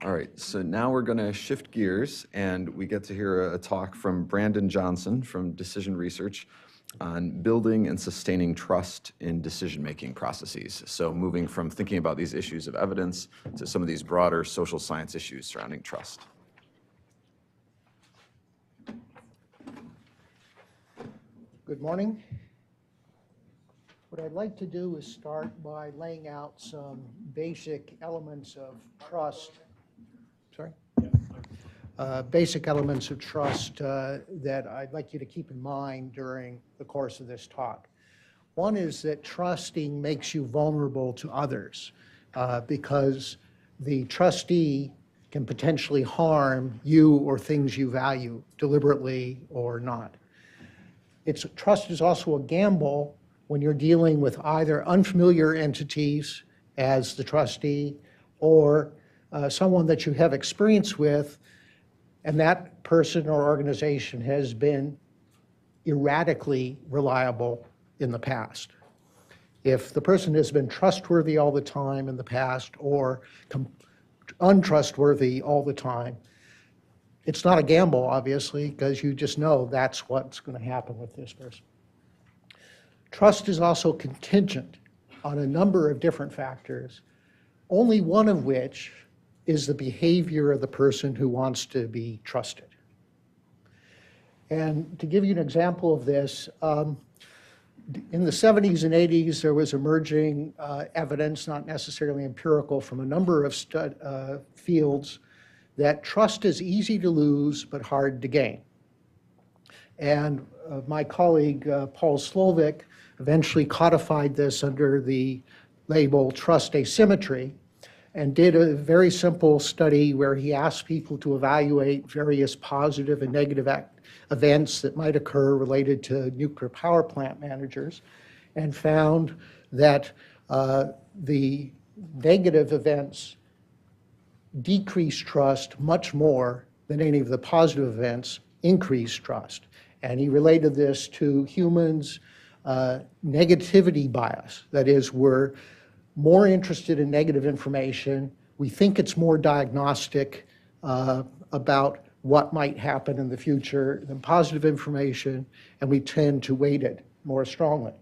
All right, so now we're going to shift gears and we get to hear a talk from Branden Johnson from Decision Research on building and sustaining trust in decision-making processes. So moving from thinking about these issues of evidence to some of these broader social science issues surrounding trust. Good morning. What I'd like to do is start by laying out some basic elements of trust. Sorry? Basic elements of trust that I'd like you to keep in mind during the course of this talk. One is that trusting makes you vulnerable to others because the trustee can potentially harm you or things you value, deliberately or not. Trust is also a gamble when you're dealing with either unfamiliar entities as the trustee or someone that you have experience with, and that person or organization has been erratically reliable in the past. If the person has been trustworthy all the time in the past or untrustworthy all the time, it's not a gamble, obviously, because you just know that's what's going to happen with this person. Trust is also contingent on a number of different factors, only one of which is the behavior of the person who wants to be trusted. And to give you an example of this, in the 70s and 80s, there was emerging evidence, not necessarily empirical, from a number of fields that trust is easy to lose but hard to gain. And my colleague, Paul Slovic, eventually codified this under the label trust asymmetry and did a very simple study where he asked people to evaluate various positive and negative events that might occur related to nuclear power plant managers and found that the negative events decreased trust much more than any of the positive events increased trust. And he related this to humans' negativity bias. That is, we're more interested in negative information. We think it's more diagnostic about what might happen in the future than positive information, and we tend to weight it more strongly.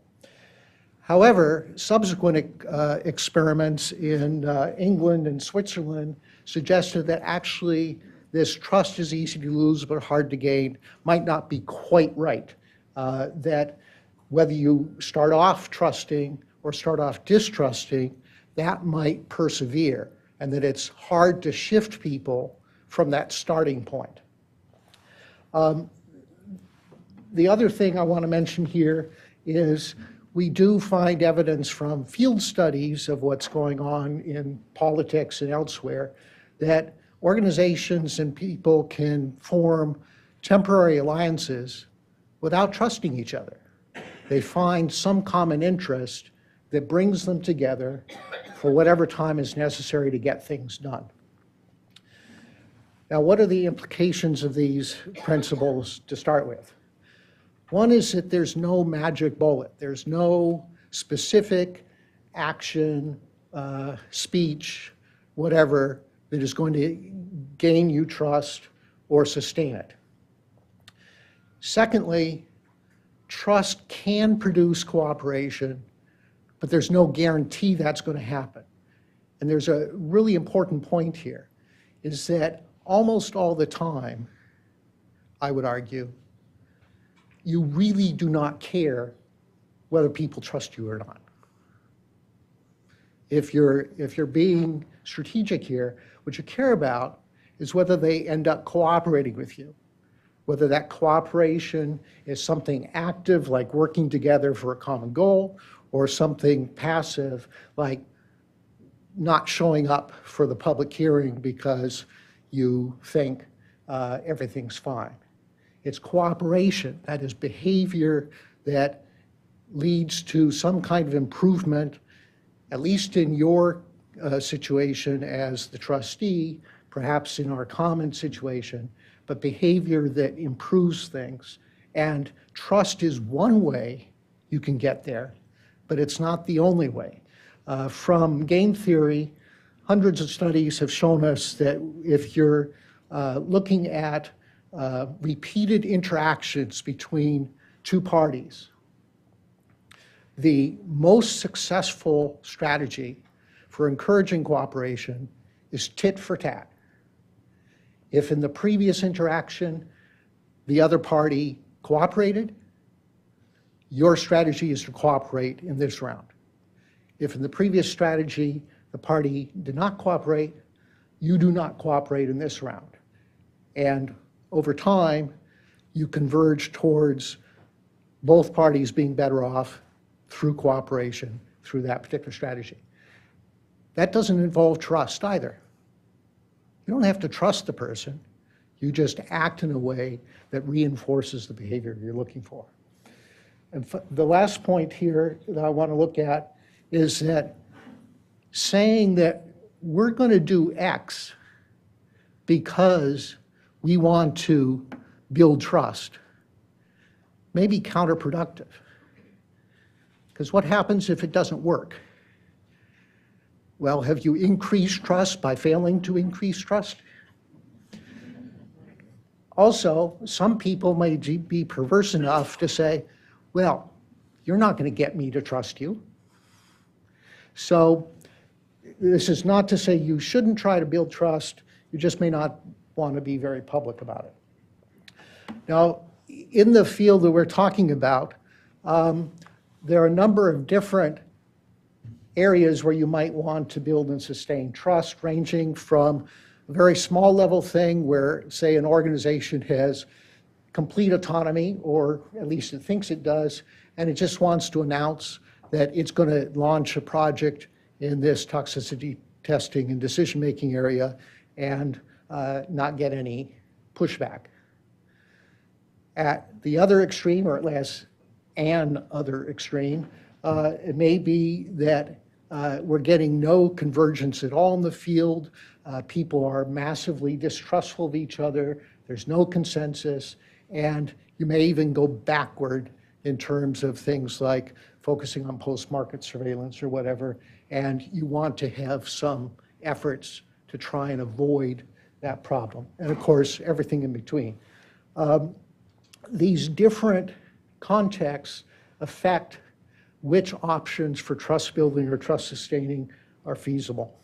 However, subsequent experiments in England and Switzerland suggested that actually this trust is easy to lose but hard to gain might not be quite right. That whether you start off trusting or start off distrusting, that might persevere, and that it's hard to shift people from that starting point. The other thing I want to mention here is we do find evidence from field studies of what's going on in politics and elsewhere that organizations and people can form temporary alliances without trusting each other. They find some common interest that brings them together for whatever time is necessary to get things done. Now, what are the implications of these principles to start with? One is that there's no magic bullet. There's no specific action, speech, whatever, that is going to gain you trust or sustain it. Secondly, trust can produce cooperation, but there's no guarantee that's going to happen. And there's a really important point here, is that almost all the time, I would argue, you really do not care whether people trust you or not. If you're being strategic here, what you care about is whether they end up cooperating with you, whether that cooperation is something active, like working together for a common goal, or something passive, like not showing up for the public hearing because you think everything's fine. It's cooperation, that is behavior that leads to some kind of improvement, at least in your situation as the trustee, perhaps in our common situation, but behavior that improves things. And trust is one way you can get there, but it's not the only way. From game theory, hundreds of studies have shown us that if you're looking at repeated interactions between two parties, the most successful strategy for encouraging cooperation is tit for tat. If in the previous interaction the other party cooperated, your strategy is to cooperate in this round. If in the previous strategy the party did not cooperate, you do not cooperate in this round. And over time, you converge towards both parties being better off through cooperation through that particular strategy. That doesn't involve trust either. You don't have to trust the person. You just act in a way that reinforces the behavior you're looking for. And the last point here that I want to look at is that saying that we're going to do X because we want to build trust may be counterproductive. Because what happens if it doesn't work? Well, have you increased trust by failing to increase trust? Also, some people may be perverse enough to say, well, you're not going to get me to trust you. So this is not to say you shouldn't try to build trust. You just may not want to be very public about it. Now, in the field that we're talking about, there are a number of different areas where you might want to build and sustain trust, ranging from a very small level thing where, say, an organization has complete autonomy, or at least it thinks it does, and it just wants to announce that it's going to launch a project in this toxicity testing and decision-making area and not get any pushback. At the other extreme, or at least an other extreme, it may be that we're getting no convergence at all in the field. People are massively distrustful of each other. There's no consensus. And you may even go backward in terms of things like focusing on post-market surveillance or whatever. And you want to have some efforts to try and avoid that problem. And of course, everything in between. These different contexts affect which options for trust building or trust sustaining are feasible.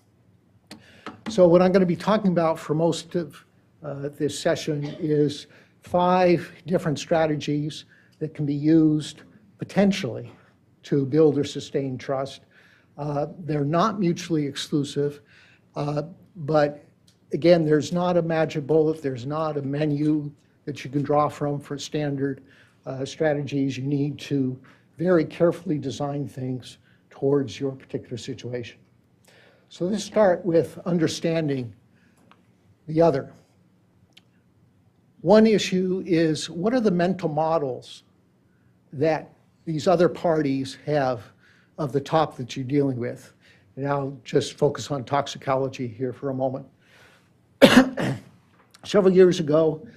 So what I'm going to be talking about for most of this session is 5 different strategies that can be used potentially to build or sustain trust. They're not mutually exclusive, but again, there's not a magic bullet, there's not a menu that you can draw from for standard strategies. You need to very carefully design things towards your particular situation. So let's start with understanding the other. One issue is, what are the mental models that these other parties have of the talk that you're dealing with? And I'll just focus on toxicology here for a moment. Several years ago,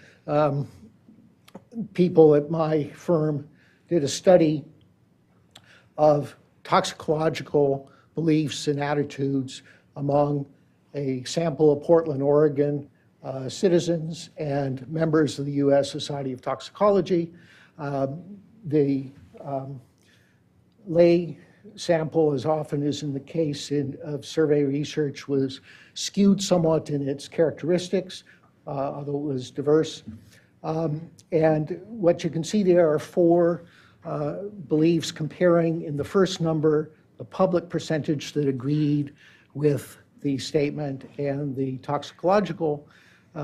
people at my firm did a study of toxicological beliefs and attitudes among a sample of Portland, Oregon citizens and members of the U.S. Society of Toxicology. The lay sample, as often is in the case of survey research, was skewed somewhat in its characteristics, although it was diverse. And what you can see there are 4 beliefs comparing, in the first number, the public percentage that agreed with the statement and the toxicological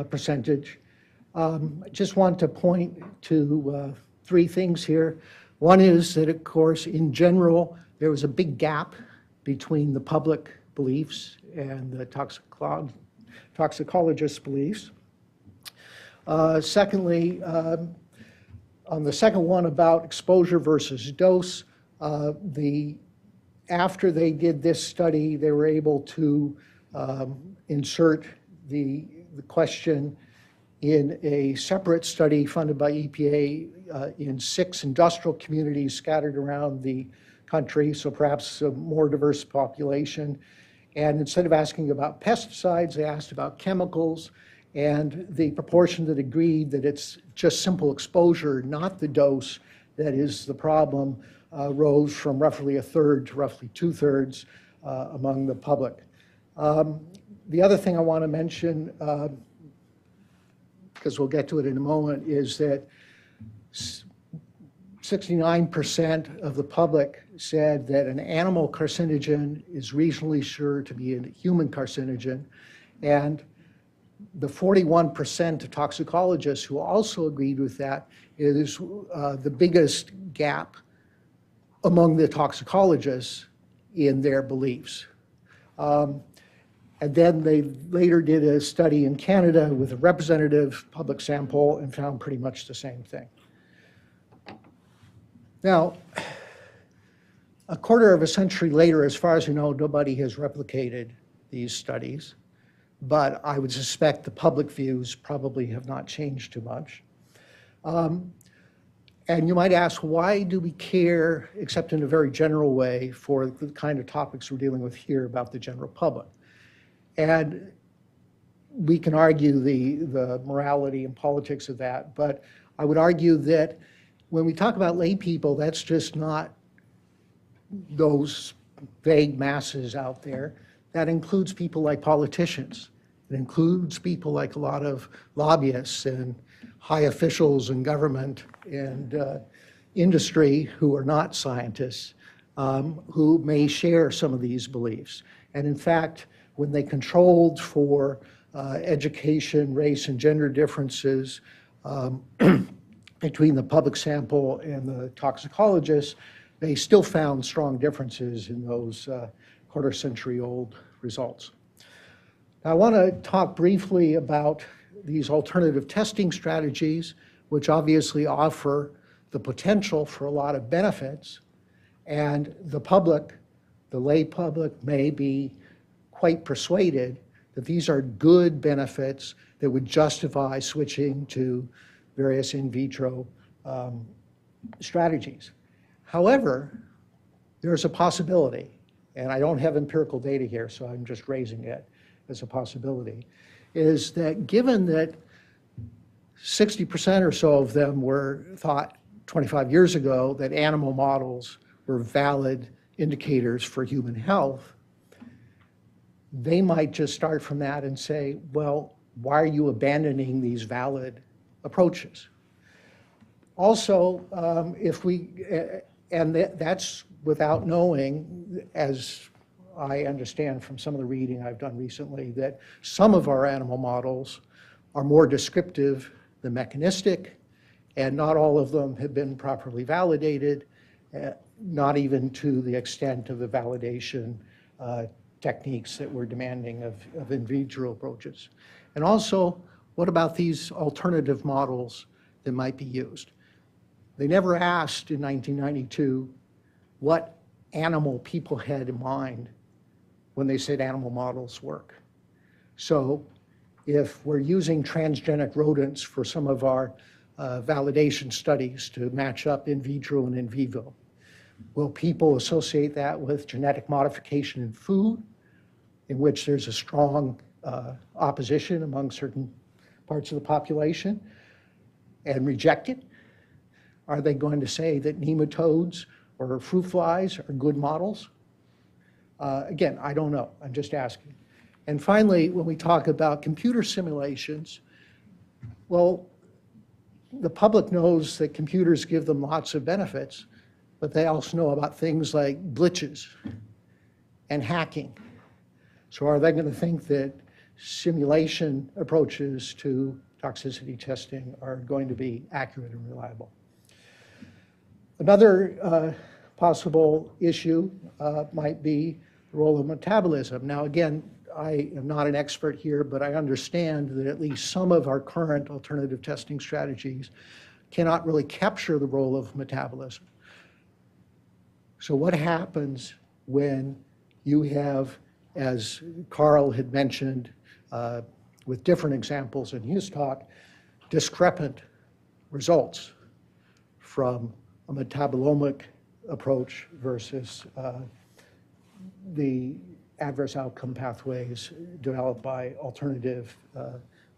percentage. I just want to point to 3 things here. One is that, of course, in general, there was a big gap between the public beliefs and the toxicologist's beliefs. Secondly, on the second one about exposure versus dose, after they did this study, they were able to insert the question in a separate study funded by EPA in 6 industrial communities scattered around the country, so perhaps a more diverse population. And instead of asking about pesticides, they asked about chemicals, and the proportion that agreed that it's just simple exposure, not the dose, that is the problem, rose from roughly a third to roughly two-thirds among the public. The other thing I want to mention, because we'll get to it in a moment, is that 69% of the public said that an animal carcinogen is reasonably sure to be a human carcinogen, and the 41% of toxicologists who also agreed with that is the biggest gap among the toxicologists in their beliefs. And then they later did a study in Canada with a representative public sample and found pretty much the same thing. Now, a quarter of a century later, as far as we know, nobody has replicated these studies, but I would suspect the public views probably have not changed too much. And you might ask, why do we care, except in a very general way, for the kind of topics we're dealing with here about the general public? And we can argue the morality and politics of that, but I would argue that when we talk about lay people, that's just not those vague masses out there. That includes people like politicians. It includes people like a lot of lobbyists and high officials in government and industry who are not scientists, who may share some of these beliefs. And in fact, when they controlled for education, race, and gender differences between the public sample and the toxicologists, they still found strong differences in those quarter-century-old results. Now, I want to talk briefly about these alternative testing strategies, which obviously offer the potential for a lot of benefits, and the public, the lay public, may be quite persuaded that these are good benefits that would justify switching to various in vitro strategies. However, there's a possibility, and I don't have empirical data here, so I'm just raising it as a possibility, is that given that 60% or so of them were thought 25 years ago that animal models were valid indicators for human health, they might just start from that and say, well, why are you abandoning these valid approaches? Also, that's without knowing, as I understand from some of the reading I've done recently, that some of our animal models are more descriptive than mechanistic, and not all of them have been properly validated, not even to the extent of the validation techniques that we're demanding of in vitro approaches. And also, what about these alternative models that might be used? They never asked in 1992 what animal people had in mind when they said animal models work. So if we're using transgenic rodents for some of our validation studies to match up in vitro and in vivo, will people associate that with genetic modification in food, in which there's a strong opposition among certain parts of the population, and reject it? Are they going to say that nematodes or fruit flies are good models? Again, I don't know. I'm just asking. And finally, when we talk about computer simulations, well, the public knows that computers give them lots of benefits, but they also know about things like glitches and hacking. So are they going to think that simulation approaches to toxicity testing are going to be accurate and reliable? Another possible issue might be the role of metabolism. Now, again, I am not an expert here, but I understand that at least some of our current alternative testing strategies cannot really capture the role of metabolism. So what happens when you have, as Carl had mentioned with different examples in his talk, discrepant results from a metabolomic approach versus the adverse outcome pathways developed by alternative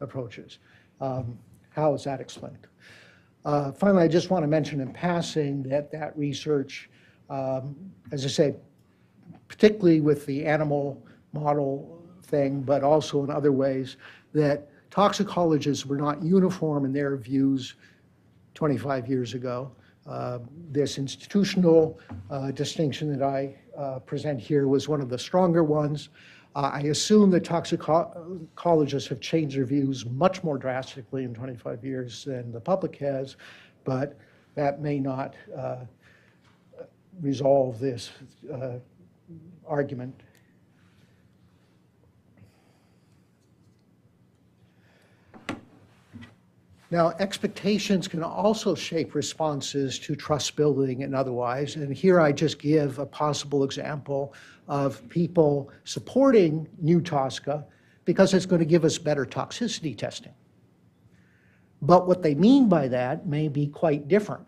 approaches. How is that explained? Finally, I just want to mention in passing that that research, as I say, particularly with the animal model thing, but also in other ways, that toxicologists were not uniform in their views 25 years ago. This institutional distinction that I present here was one of the stronger ones. I assume that toxicologists have changed their views much more drastically in 25 years than the public has, but that may not resolve this argument. Now, expectations can also shape responses to trust building and otherwise. And here I just give a possible example of people supporting new TSCA because it's going to give us better toxicity testing. But what they mean by that may be quite different.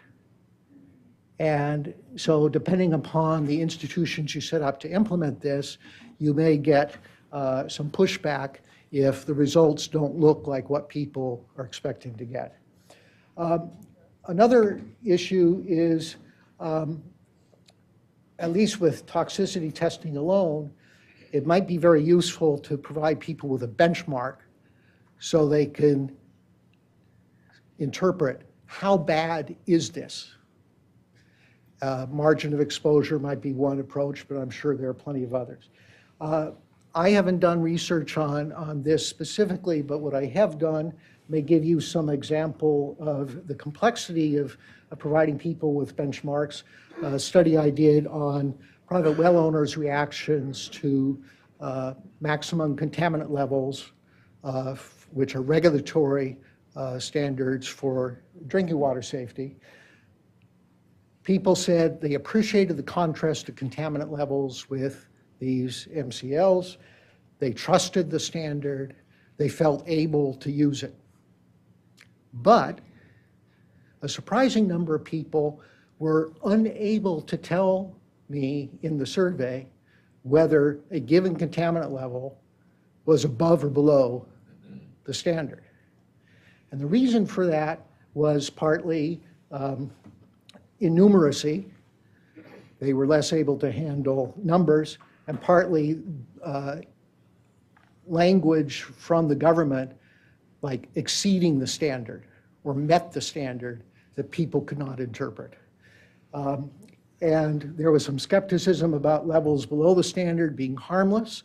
And so depending upon the institutions you set up to implement this, you may get some pushback if the results don't look like what people are expecting to get. Another issue is, at least with toxicity testing alone, it might be very useful to provide people with a benchmark so they can interpret how bad is this. Margin of exposure might be one approach, but I'm sure there are plenty of others. I haven't done research on this specifically, but what I have done may give you some example of the complexity of providing people with benchmarks. A study I did on private well owners' reactions to maximum contaminant levels, which are regulatory standards for drinking water safety. People said they appreciated the contrast of contaminant levels with these MCLs. They trusted the standard. They felt able to use it. But a surprising number of people were unable to tell me in the survey whether a given contaminant level was above or below the standard. And the reason for that was partly innumeracy. They were less able to handle numbers, and partly language from the government like exceeding the standard or met the standard that people could not interpret. And there was some skepticism about levels below the standard being harmless,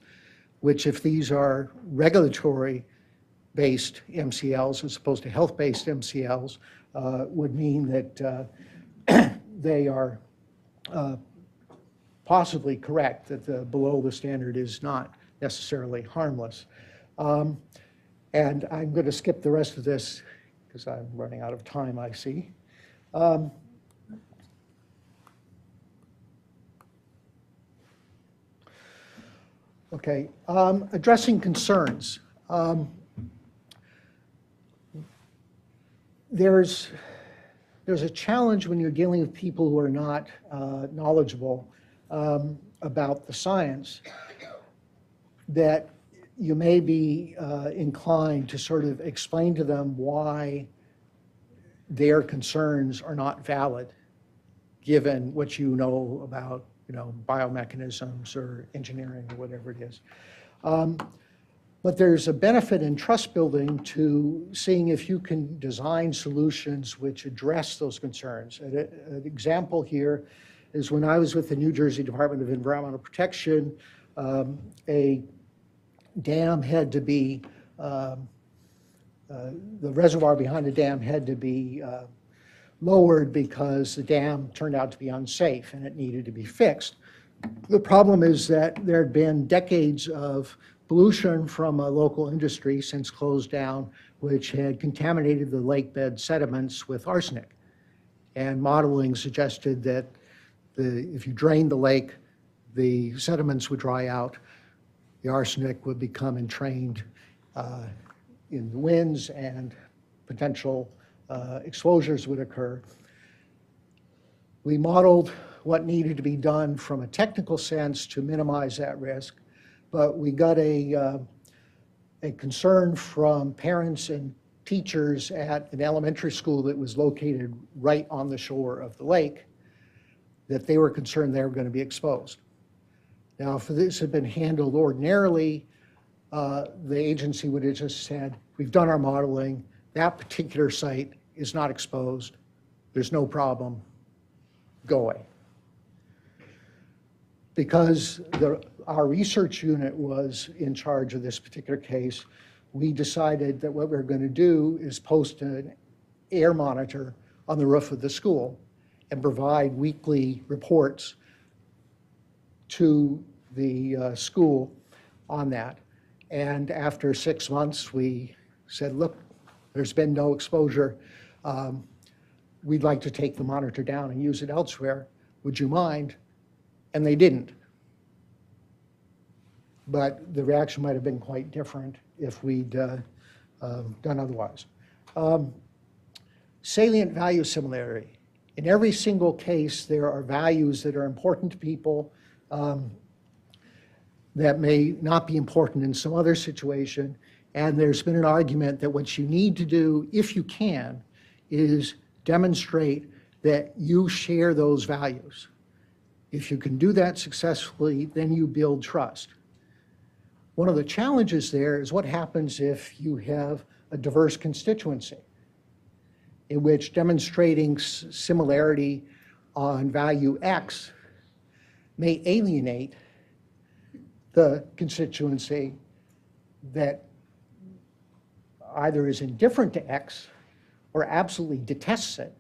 which if these are regulatory-based MCLs as opposed to health-based MCLs, would mean that they are possibly correct, that the below the standard is not necessarily harmless. And I'm going to skip the rest of this because I'm running out of time, I see. Okay, addressing concerns. There's a challenge when you're dealing with people who are not knowledgeable about the science, that you may be inclined to sort of explain to them why their concerns are not valid, given what you know about, biomechanisms or engineering or whatever it is. But there's a benefit in trust building to seeing if you can design solutions which address those concerns. An example here is when I was with the New Jersey Department of Environmental Protection, a dam had to be, the reservoir behind the dam had to be lowered because the dam turned out to be unsafe and it needed to be fixed. The problem is that there had been decades of pollution from a local industry since closed down, which had contaminated the lake bed sediments with arsenic. And modeling suggested that if you drained the lake, the sediments would dry out, the arsenic would become entrained in the winds, and potential exposures would occur. We modeled what needed to be done from a technical sense to minimize that risk. but we got a concern from parents and teachers at an elementary school that was located right on the shore of the lake, that they were concerned they were going to be exposed. Now, if this had been handled ordinarily, the agency would have just said, we've done our modeling, that particular site is not exposed, there's no problem, go away. Because our research unit was in charge of this particular case, we decided that what we were going to do is post an air monitor on the roof of the school and provide weekly reports to the school on that. And after 6 months, we said, look, there's been no exposure. We'd like to take the monitor down and use it elsewhere. Would you mind? And they didn't. But the reaction might have been quite different if we'd done otherwise. Salient value similarity. In every single case, there are values that are important to people that may not be important in some other situation. And there's been an argument that what you need to do, if you can, is demonstrate that you share those values. If you can do that successfully, then you build trust. One of the challenges there is what happens if you have a diverse constituency in which demonstrating similarity on value X may alienate the constituency that either is indifferent to X or absolutely detests it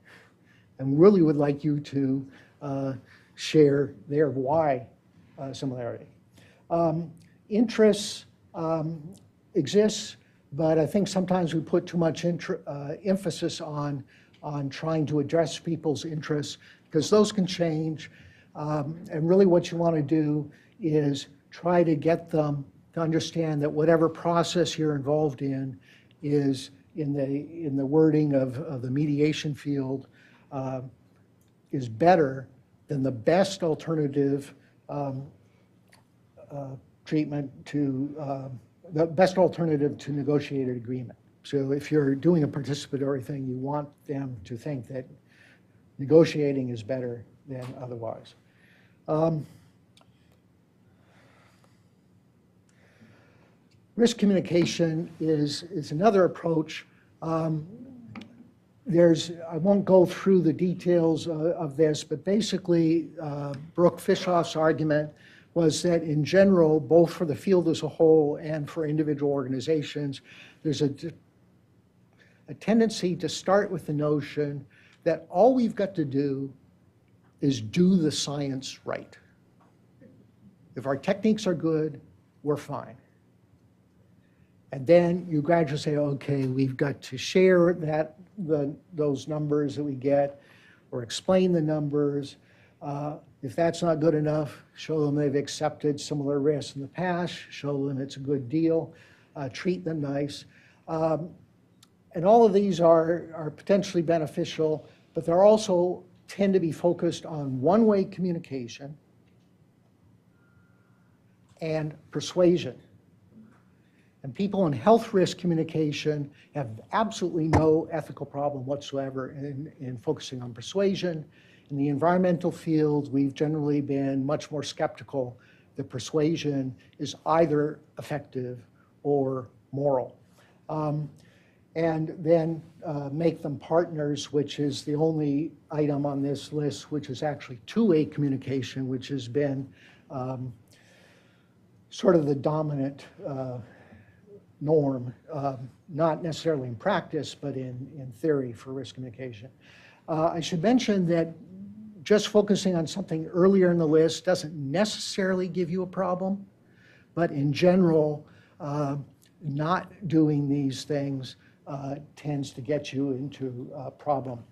and really would like you to share their Y similarity. Interests exist, but I think sometimes we put too much emphasis on trying to address people's interests because those can change. And really what you want to do is try to get them to understand that whatever process you're involved in is, in the wording of the mediation field, is better than the best alternative treatment to the best alternative to negotiated agreement. So if you're doing a participatory thing, you want them to think that negotiating is better than otherwise. Risk communication is another approach. I won't go through the details of this, but basically Brooke Fishoff's argument was that in general, both for the field as a whole and for individual organizations, there's a tendency to start with the notion that all we've got to do is do the science right. If our techniques are good, we're fine. And then you gradually say, okay, we've got to share those numbers that we get or explain the numbers. If that's not good enough, show them they've accepted similar risks in the past, show them it's a good deal, treat them nice. And all of these are potentially beneficial, but they also tend to be focused on one-way communication and persuasion. And people in health risk communication have absolutely no ethical problem whatsoever in focusing on persuasion. In the environmental field, we've generally been much more skeptical that persuasion is either effective or moral. And then make them partners, which is the only item on this list which is actually two-way communication, which has been sort of the dominant norm, not necessarily in practice, but in theory for risk communication. I should mention that just focusing on something earlier in the list doesn't necessarily give you a problem, but in general, not doing these things tends to get you into a problem.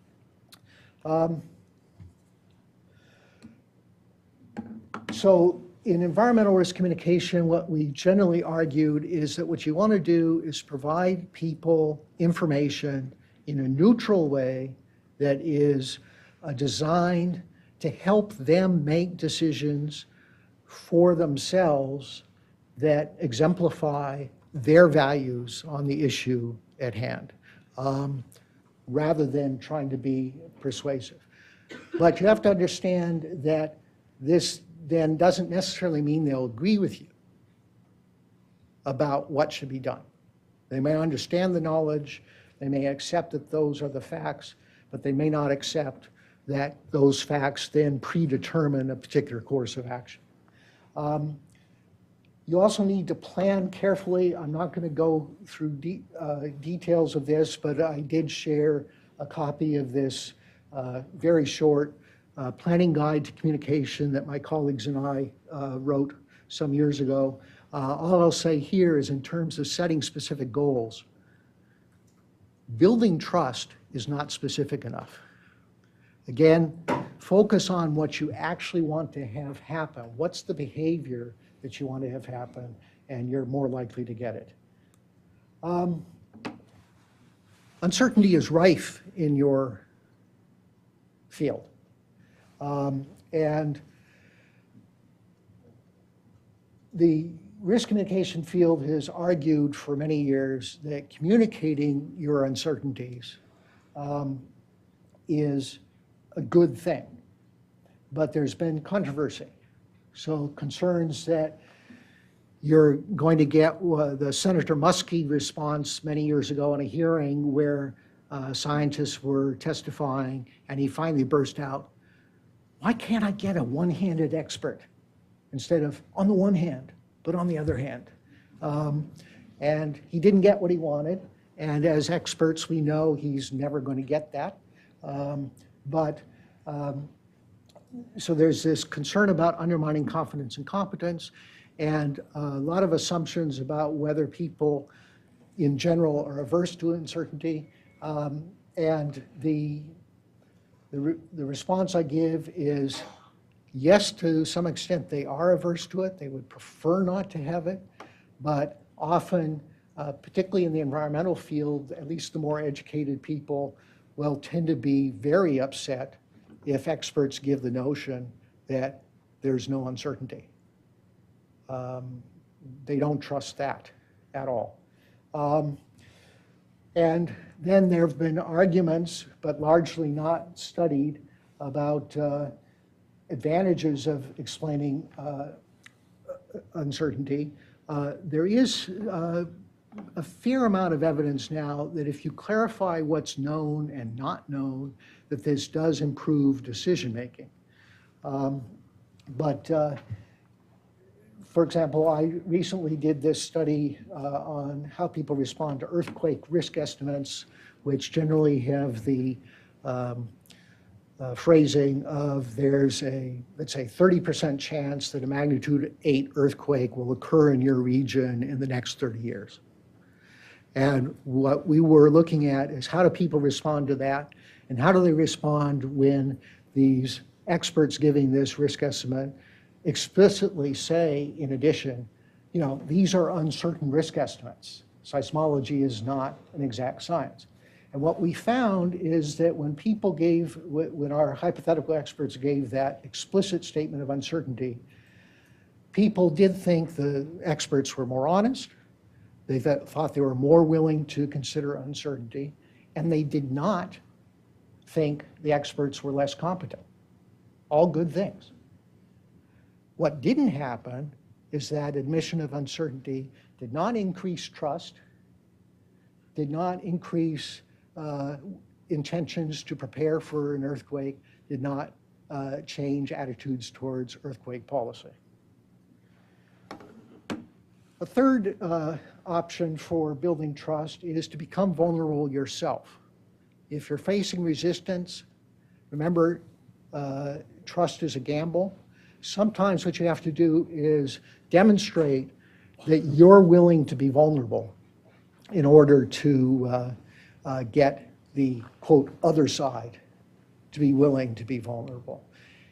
So in environmental risk communication, what we generally argued is that what you want to do is provide people information in a neutral way that is designed to help them make decisions for themselves that exemplify their values on the issue at hand, rather than trying to be persuasive. But you have to understand that this then doesn't necessarily mean they'll agree with you about what should be done. They may understand the knowledge, they may accept that those are the facts, but they may not accept that those facts then predetermine a particular course of action. You also need to plan carefully. I'm not going to go through details of this, but I did share a copy of this very short planning guide to communication that my colleagues and I wrote some years ago. All I'll say here is in terms of setting specific goals, building trust is not specific enough. Again, focus on what you actually want to have happen. What's the behavior that you want to have happen, and you're more likely to get it. Uncertainty is rife in your field. And the risk communication field has argued for many years that communicating your uncertainties is a good thing, but there's been controversy. So concerns that you're going to get the Senator Muskie response many years ago in a hearing where scientists were testifying, and he finally burst out, "Why can't I get a one-handed expert instead of on the one hand, but on the other hand?" And he didn't get what he wanted, and as experts we know he's never going to get that. So there's this concern about undermining confidence and competence, and a lot of assumptions about whether people in general are averse to uncertainty. And the response I give is yes, to some extent they are averse to it. They would prefer not to have it, but often, particularly in the environmental field, at least the more educated people will tend to be very upset if experts give the notion that there's no uncertainty. They don't trust that at all. And then there have been arguments, but largely not studied, about advantages of explaining uncertainty. There is a fair amount of evidence now that if you clarify what's known and not known, that this does improve decision making. For example, I recently did this study on how people respond to earthquake risk estimates, which generally have the phrasing of there's a, let's say, 30% chance that a magnitude 8 earthquake will occur in your region in the next 30 years. And what we were looking at is how do people respond to that, and how do they respond when these experts giving this risk estimate explicitly say, in addition, you know, these are uncertain risk estimates. Seismology is not an exact science. And what we found is that when people gave, when our hypothetical experts gave that explicit statement of uncertainty, people did think the experts were more honest. They thought they were more willing to consider uncertainty, and they did not think the experts were less competent. All good things. What didn't happen is that admission of uncertainty did not increase trust, did not increase intentions to prepare for an earthquake, did not change attitudes towards earthquake policy. A third option for building trust is to become vulnerable yourself. If you're facing resistance, remember, trust is a gamble. Sometimes what you have to do is demonstrate that you're willing to be vulnerable in order to get the, quote, other side to be willing to be vulnerable.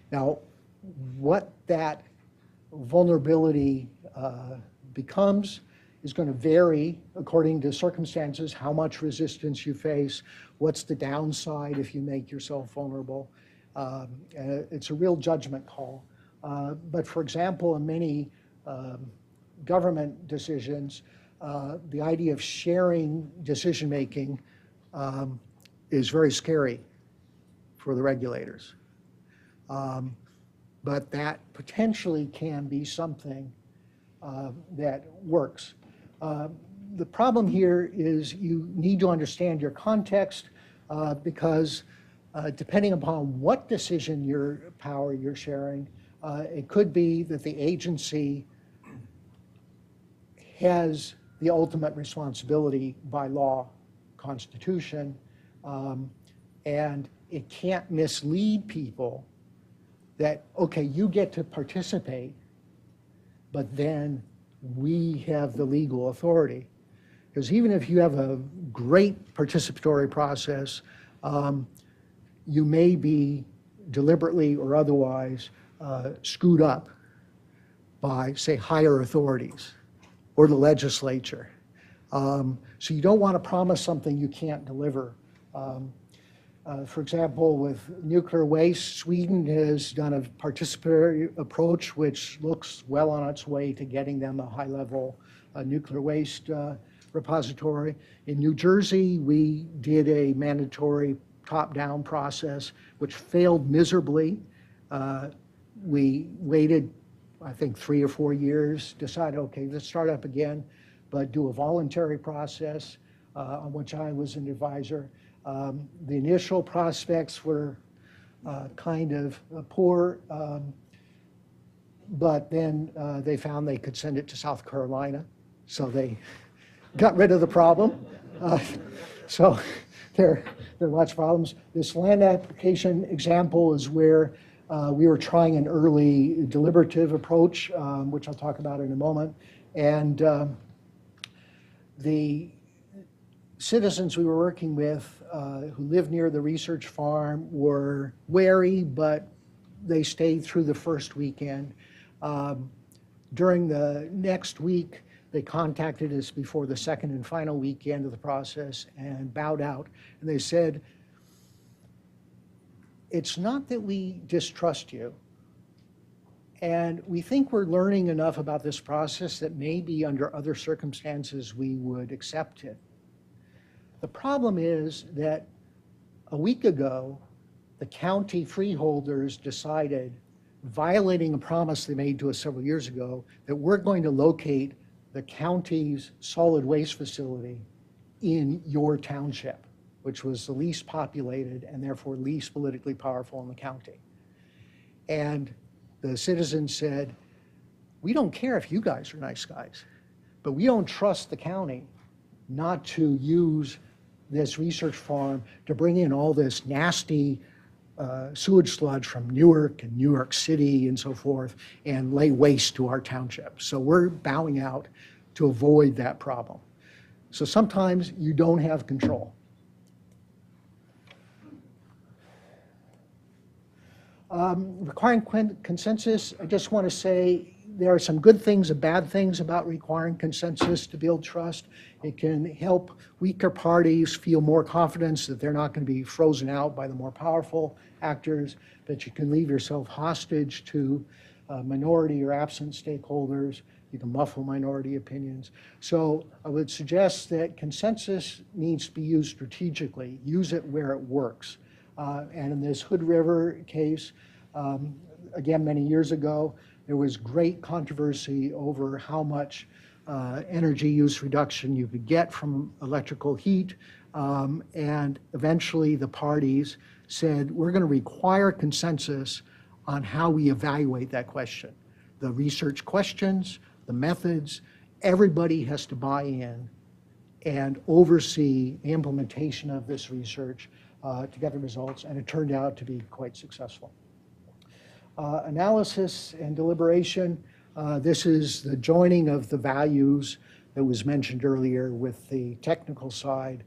Now, what that vulnerability becomes is going to vary according to circumstances, how much resistance you face, what's the downside if you make yourself vulnerable. It's a real judgment call. But for example, in many government decisions, the idea of sharing decision-making is very scary for the regulators. But that potentially can be something that works. The problem here is you need to understand your context because depending upon what decision power you're sharing, it could be that the agency has the ultimate responsibility by law, Constitution, and it can't mislead people that, okay, you get to participate, but then we have the legal authority. Because even if you have a great participatory process, you may be deliberately or otherwise screwed up by, say, higher authorities or the legislature. So you don't want to promise something you can't deliver. For example, with nuclear waste, Sweden has done a participatory approach which looks well on its way to getting them a high-level nuclear waste repository. In New Jersey, we did a mandatory top-down process which failed miserably. We waited, I think, 3 or 4 years, decided, okay, let's start up again, but do a voluntary process on which I was an advisor. The initial prospects were kind of poor, but then they found they could send it to South Carolina, so they got rid of the problem. So there are lots of problems. This land application example is where we were trying an early deliberative approach, which I'll talk about in a moment, and the citizens we were working with who lived near the research farm were wary, but they stayed through the first weekend. During the next week, they contacted us before the second and final weekend of the process and bowed out. And they said, it's not that we distrust you, and we think we're learning enough about this process that maybe under other circumstances we would accept it. The problem is that a week ago, the county freeholders decided, violating a promise they made to us several years ago, that we're going to locate the county's solid waste facility in your township, which was the least populated and therefore least politically powerful in the county. And the citizens said, we don't care if you guys are nice guys, but we don't trust the county not to use this research farm to bring in all this nasty sewage sludge from Newark and New York City and so forth and lay waste to our township. So we're bowing out to avoid that problem. So sometimes you don't have control. Requiring consensus, I just want to say there are some good things and bad things about requiring consensus to build trust. It can help weaker parties feel more confidence that they're not going to be frozen out by the more powerful actors, that you can leave yourself hostage to minority or absent stakeholders. You can muffle minority opinions. So I would suggest that consensus needs to be used strategically. Use it where it works. And in this Hood River case, again, many years ago, there was great controversy over how much energy use reduction you could get from electrical heat. And eventually the parties said, we're going to require consensus on how we evaluate that question. The research questions, the methods, everybody has to buy in and oversee the implementation of this research to get the results, and it turned out to be quite successful. Analysis and deliberation, this is the joining of the values that was mentioned earlier with the technical side.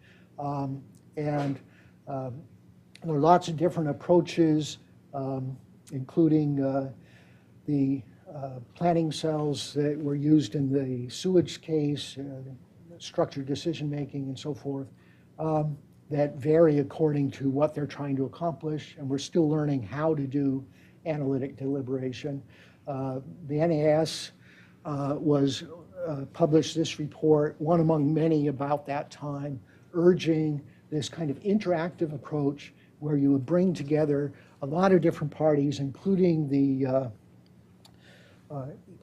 And there are lots of different approaches, including the planning cells that were used in the sewage case, structured decision-making and so forth, that vary according to what they're trying to accomplish, and we're still learning how to do analytic deliberation. The NAS was published this report, one among many about that time, urging this kind of interactive approach where you would bring together a lot of different parties, including the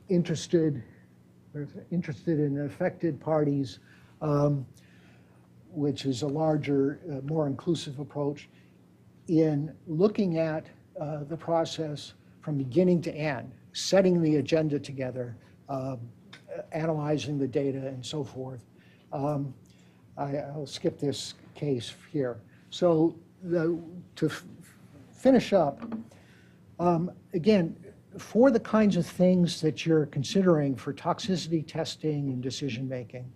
interested and affected parties, which is a larger, more inclusive approach, in looking at the process from beginning to end, setting the agenda together, analyzing the data, and so forth. I'll skip this case here. So to finish up, again, for the kinds of things that you're considering for toxicity testing and decision making,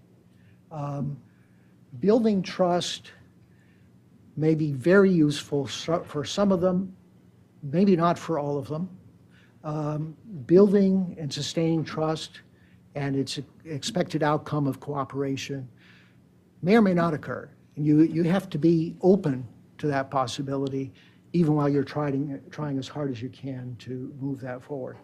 building trust may be very useful for some of them, maybe not for all of them. Building and sustaining trust and its expected outcome of cooperation may or may not occur. And you have to be open to that possibility, even while you're trying as hard as you can to move that forward.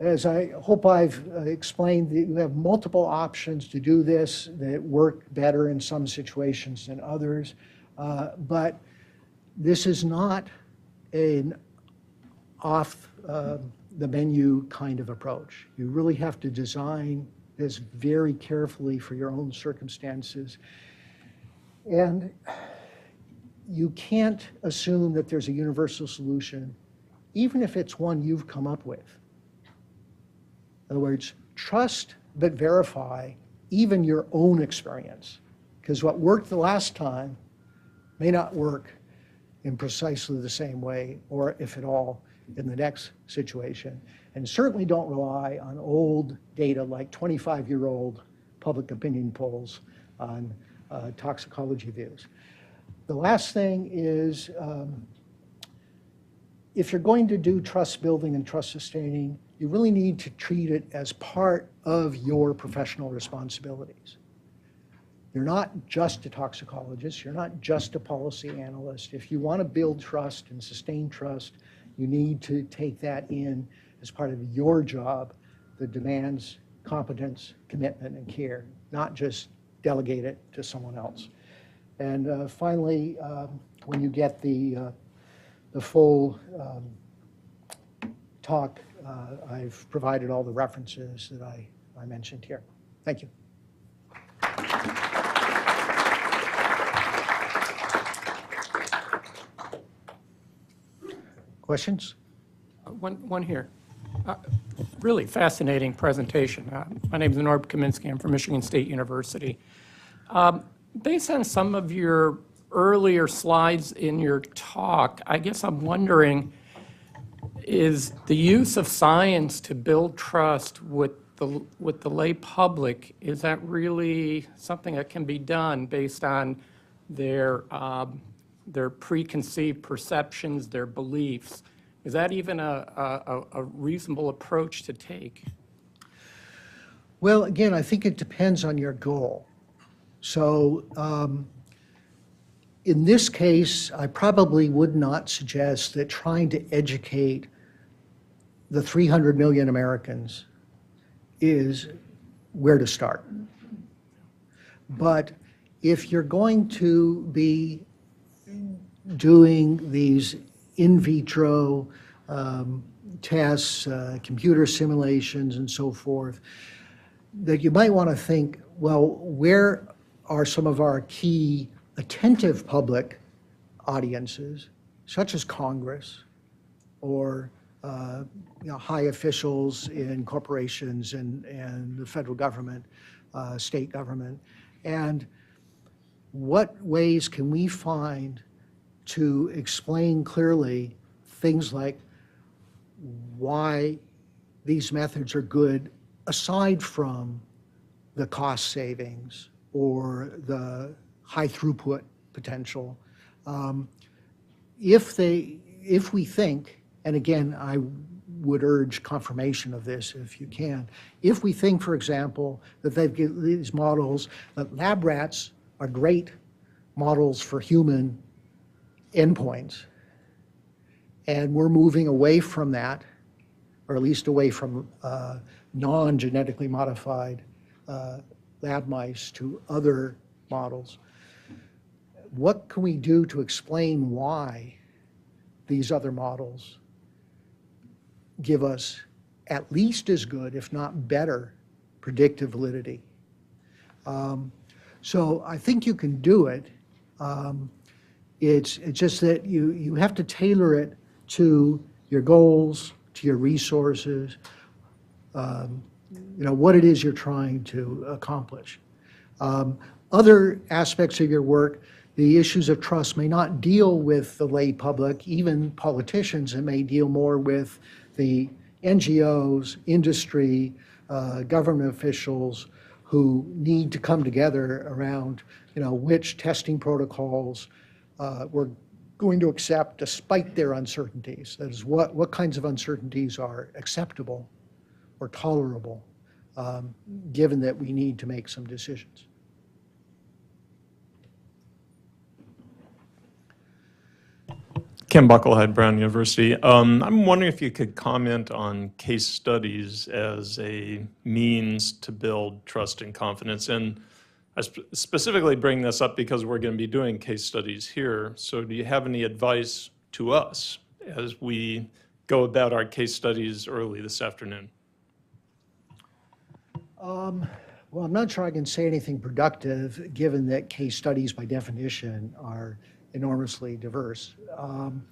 As I hope I've explained, you have multiple options to do this that work better in some situations than others. But this is not an off the menu kind of approach. You really have to design this very carefully for your own circumstances. And you can't assume that there's a universal solution, even if it's one you've come up with. In other words, trust but verify even your own experience, because what worked the last time may not work in precisely the same way, or if at all, in the next situation. And certainly don't rely on old data like 25-year-old public opinion polls on toxicology views. The last thing is, if you're going to do trust building and trust sustaining, you really need to treat it as part of your professional responsibilities. You're not just a toxicologist, you're not just a policy analyst. If you want to build trust and sustain trust, you need to take that in as part of your job that demands competence, commitment, and care, not just delegate it to someone else. And finally, when you get the full talk, I've provided all the references that I mentioned here. Thank you. Questions? One here. Really fascinating presentation. My name is Norb Kaminsky. I'm from Michigan State University. Based on some of your earlier slides in your talk, I guess I'm wondering, is the use of science to build trust with the lay public, is that really something that can be done based on their preconceived perceptions, their beliefs? Is that even a reasonable approach to take? Well, again, I think it depends on your goal. So in this case, I probably would not suggest that trying to educate the 300 million Americans is where to start. But if you're going to be doing these in vitro tests, computer simulations, and so forth, that you might want to think, well, where are some of our key attentive public audiences, such as Congress or high officials in corporations and the federal government, state government, and what ways can we find to explain clearly things like why these methods are good aside from the cost savings or the high throughput potential. If we think, and again, I would urge confirmation of this if you can, if we think, for example, that they've given these models, that lab rats are great models for human endpoints, and we're moving away from that, or at least away from non-genetically modified lab mice to other models. What can we do to explain why these other models give us at least as good, if not better, predictive validity? So I think you can do it. It's just that you have to tailor it to your goals, to your resources, what it is you're trying to accomplish. Other aspects of your work, the issues of trust may not deal with the lay public, even politicians. It may deal more with the NGOs, industry, government officials who need to come together around, which testing protocols we're going to accept despite their uncertainties. That is, what kinds of uncertainties are acceptable or tolerable, given that we need to make some decisions. Ken Bucklehead, Brown University. I'm wondering if you could comment on case studies as a means to build trust and confidence. And I specifically bring this up because we're going to be doing case studies here. So do you have any advice to us as we go about our case studies early this afternoon? Well, I'm not sure I can say anything productive, given that case studies by definition are enormously diverse. One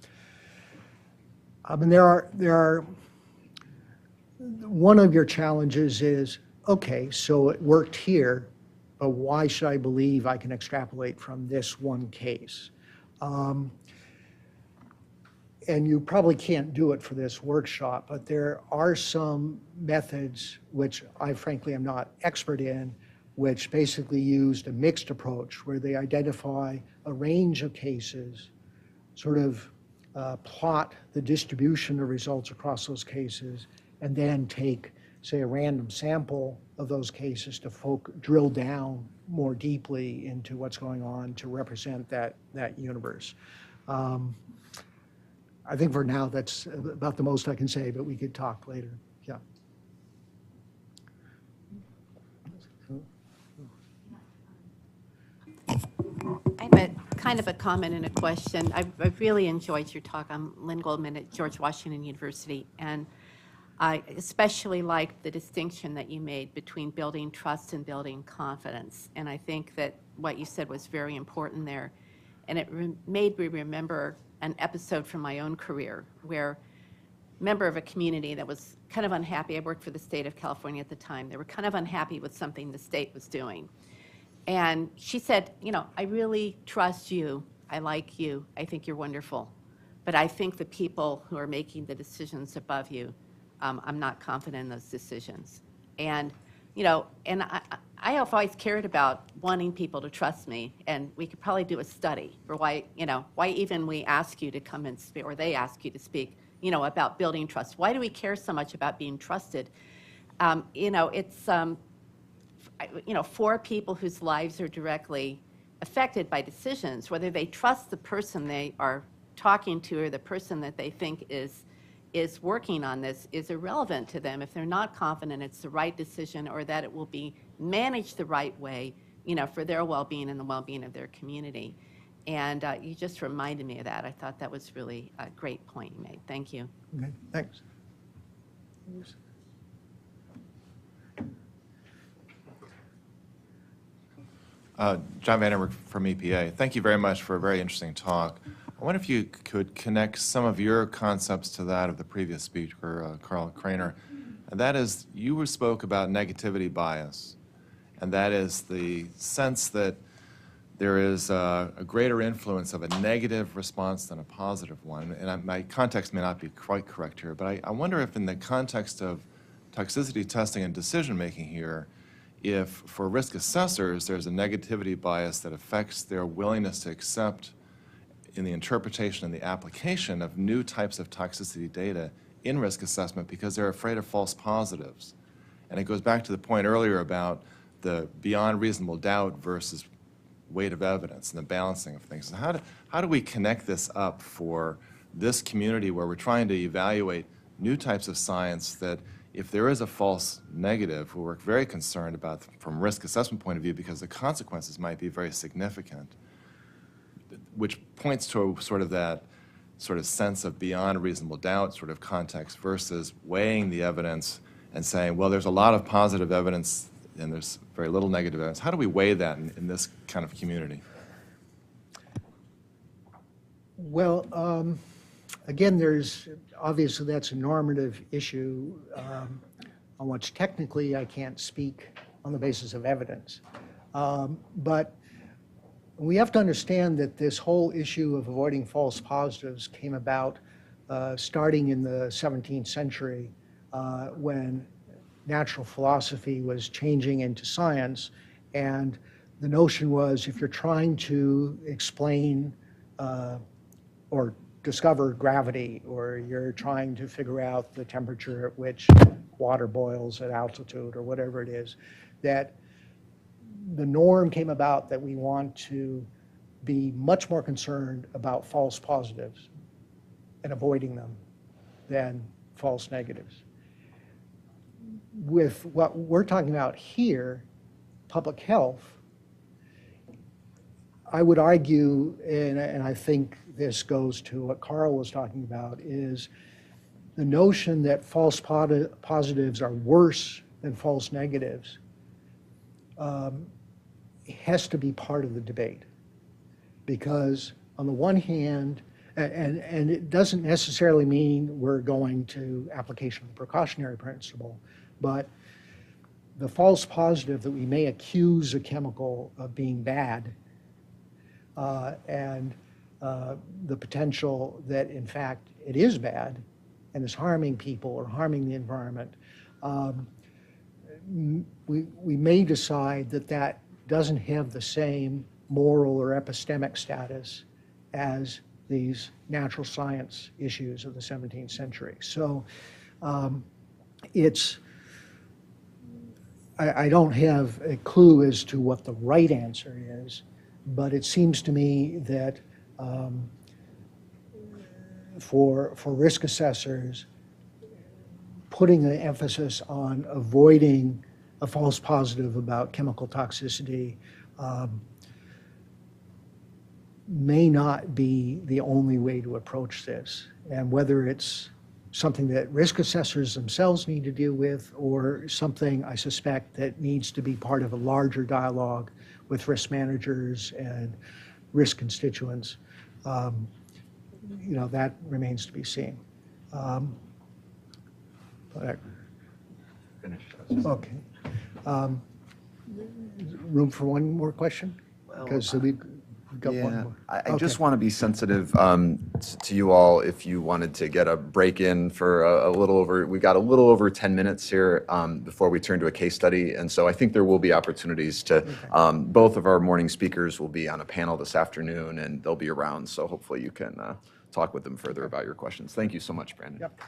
of your challenges is, okay, so it worked here, but why should I believe I can extrapolate from this one case? And you probably can't do it for this workshop, but there are some methods which I frankly am not expert in, which basically used a mixed approach where they identify a range of cases, sort of plot the distribution of results across those cases, and then take, say, a random sample of those cases to drill down more deeply into what's going on to represent that universe. I think for now that's about the most I can say, but we could talk later. Yeah. I have a kind of a comment and a question. I've really enjoyed your talk. I'm Lynn Goldman at George Washington University, and I especially like the distinction that you made between building trust and building confidence. And I think that what you said was very important there. And it made me remember an episode from my own career where a member of a community that was kind of unhappy. I worked for the state of California at the time. They were kind of unhappy with something the state was doing. And she said, I really trust you. I like you. I think you're wonderful. But I think the people who are making the decisions above you, I'm not confident in those decisions. And, I have always cared about wanting people to trust me. And we could probably do a study for why even we ask you to come and speak, or they ask you to speak, about building trust. Why do we care so much about being trusted? It's, for people whose lives are directly affected by decisions, whether they trust the person they are talking to or the person that they think is working on this is irrelevant to them if they're not confident it's the right decision or that it will be managed the right way, for their well-being and the well-being of their community. And you just reminded me of that. I thought that was really a great point you made. Thank you. Okay, thanks. John Vandenberg from EPA. Thank you very much for a very interesting talk. I wonder if you could connect some of your concepts to that of the previous speaker, Carl Craner. And that is, you spoke about negativity bias. And that is the sense that there is a greater influence of a negative response than a positive one. And my context may not be quite correct here, but I wonder if in the context of toxicity testing and decision-making here, if for risk assessors there's a negativity bias that affects their willingness to accept in the interpretation and the application of new types of toxicity data in risk assessment because they're afraid of false positives. And it goes back to the point earlier about the beyond reasonable doubt versus weight of evidence and the balancing of things. So how do we connect this up for this community where we're trying to evaluate new types of science that if there is a false negative, we're very concerned about from risk assessment point of view because the consequences might be very significant, which points to sort of that sort of sense of beyond a reasonable doubt sort of context versus weighing the evidence and saying, well, there's a lot of positive evidence and there's very little negative evidence. How do we weigh that in this kind of community? Well, again, obviously that's a normative issue on which technically I can't speak on the basis of evidence. But we have to understand that this whole issue of avoiding false positives came about starting in the 17th century when natural philosophy was changing into science. And the notion was if you're trying to explain or discover gravity, or you're trying to figure out the temperature at which water boils at altitude or whatever it is, that the norm came about that we want to be much more concerned about false positives and avoiding them than false negatives. With what we're talking about here, public health, I would argue, and I think this goes to what Carl was talking about, is the notion that false positives are worse than false negatives has to be part of the debate. Because on the one hand, and it doesn't necessarily mean we're going to application of the precautionary principle, but the false positive that we may accuse a chemical of being bad and the potential that, in fact, it is bad and is harming people or harming the environment, we may decide that that doesn't have the same moral or epistemic status as these natural science issues of the 17th century. So I don't have a clue as to what the right answer is, but it seems to me that for risk assessors, putting an emphasis on avoiding a false positive about chemical toxicity may not be the only way to approach this. And whether it's something that risk assessors themselves need to deal with or something I suspect that needs to be part of a larger dialogue with risk managers and risk constituents, that remains to be seen. Okay. Room for one more question? Because we've got one more. I just want to be sensitive to you all if you wanted to get a break in for we got a little over 10 minutes here before we turn to a case study. And so I think there will be opportunities to, both of our morning speakers will be on a panel this afternoon and they'll be around. So hopefully you can talk with them further about your questions. Thank you so much, Branden. Yep.